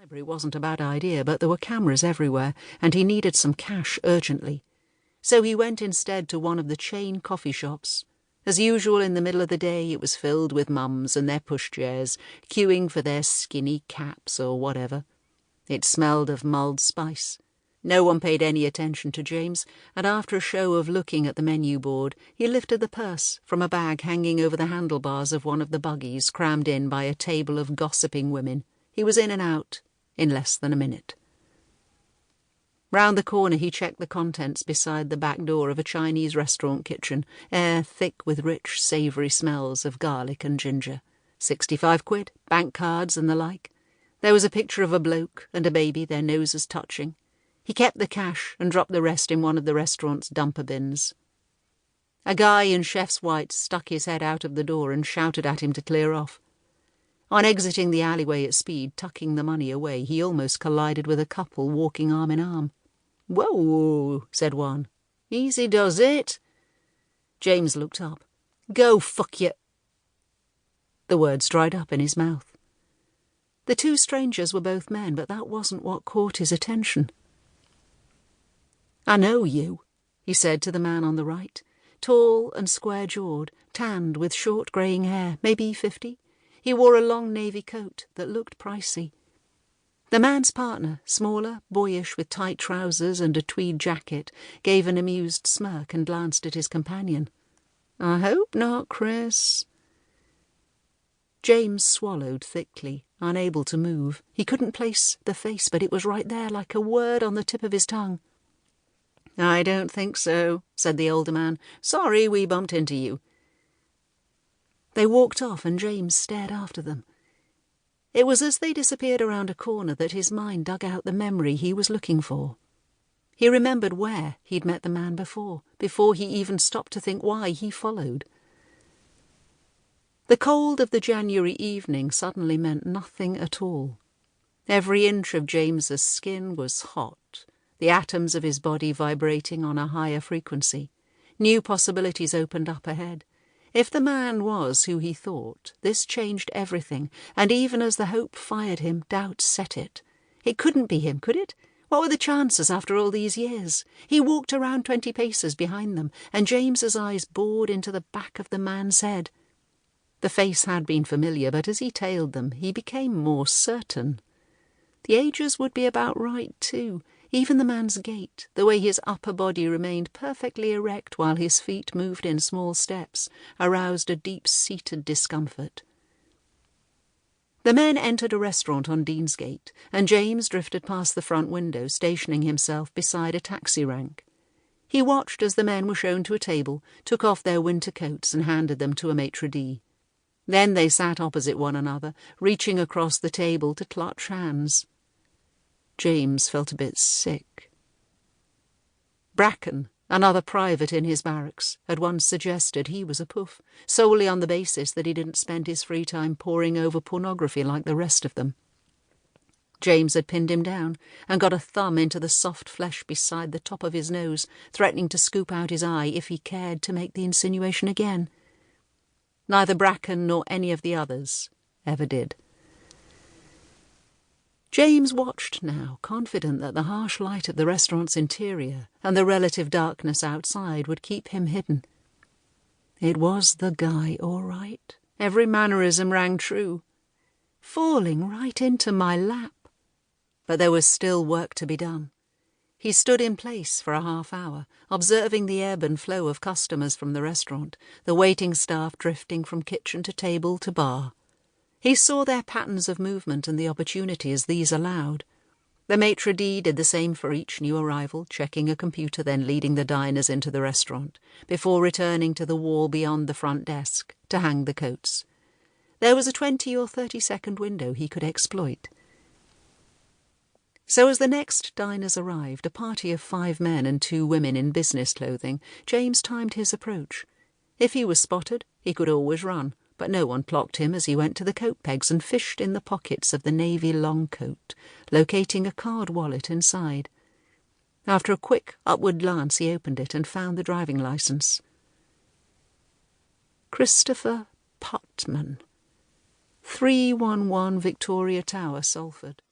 The library wasn't a bad idea, but there were cameras everywhere, and he needed some cash urgently. So he went instead to one of the chain coffee shops. As usual in the middle of the day, it was filled with mums and their pushchairs, queuing for their skinny caps or whatever. It smelled of mulled spice. No one paid any attention to James, and after a show of looking at the menu board, he lifted the purse from a bag hanging over the handlebars of one of the buggies crammed in by a table of gossiping women. He was in and out in less than a minute. Round the corner he checked the contents beside the back door of a Chinese restaurant kitchen, air thick with rich, savoury smells of garlic and ginger. 65 quid, bank cards and the like. There was a picture of a bloke and a baby, their noses touching. He kept the cash and dropped the rest in one of the restaurant's dumper bins. A guy in chef's white stuck his head out of the door and shouted at him to clear off. On exiting the alleyway at speed, tucking the money away, he almost collided with a couple walking arm in arm. "Whoa," said one. "Easy does it." James looked up. "Go fuck you." The words dried up in his mouth. The two strangers were both men, but that wasn't what caught his attention. "I know you," he said to the man on the right, tall and square-jawed, tanned with short greying hair, maybe 50. He wore a long navy coat that looked pricey. The man's partner, smaller, boyish with tight trousers and a tweed jacket, gave an amused smirk and glanced at his companion. "I hope not, Chris." James swallowed thickly, unable to move. He couldn't place the face, but it was right there, like a word on the tip of his tongue. "I don't think so," said the older man. "Sorry we bumped into you." They walked off, and James stared after them. It was as they disappeared around a corner that his mind dug out the memory he was looking for. He remembered where he'd met the man before he even stopped to think why he followed. The cold of the January evening suddenly meant nothing at all. Every inch of James's skin was hot, the atoms of his body vibrating on a higher frequency. New possibilities opened up ahead. If the man was who he thought, this changed everything, and even as the hope fired him, doubt set it. It couldn't be him, could it? What were the chances after all these years? He walked around 20 paces behind them, and James's eyes bored into the back of the man's head. The face had been familiar, but as he tailed them, he became more certain. The ages would be about right, too. Even the man's gait, the way his upper body remained perfectly erect while his feet moved in small steps, aroused a deep-seated discomfort. The men entered a restaurant on Deansgate, and James drifted past the front window, stationing himself beside a taxi rank. He watched as the men were shown to a table, took off their winter coats and handed them to a maitre d'. Then they sat opposite one another, reaching across the table to clutch hands. James felt a bit sick. Bracken, another private in his barracks, had once suggested he was a puff, solely on the basis that he didn't spend his free time poring over pornography like the rest of them. James had pinned him down and got a thumb into the soft flesh beside the top of his nose, threatening to scoop out his eye if he cared to make the insinuation again. Neither Bracken nor any of the others ever did. James watched now, confident that the harsh light of the restaurant's interior and the relative darkness outside would keep him hidden. It was the guy, all right. Every mannerism rang true. Falling right into my lap. But there was still work to be done. He stood in place for a half-hour, observing the ebb and flow of customers from the restaurant, the waiting staff drifting from kitchen to table to bar. He saw their patterns of movement and the opportunities these allowed. The maitre d' did the same for each new arrival, checking a computer, then leading the diners into the restaurant, before returning to the wall beyond the front desk to hang the coats. There was a 20 or 30-second window he could exploit. So as the next diners arrived, a party of 5 men and 2 women in business clothing, James timed his approach. If he was spotted, he could always run, but no one clocked him as he went to the coat pegs and fished in the pockets of the navy long coat, locating a card wallet inside. After a quick upward glance, he opened it and found the driving licence. Christopher Putman, 311 Victoria Tower, Salford.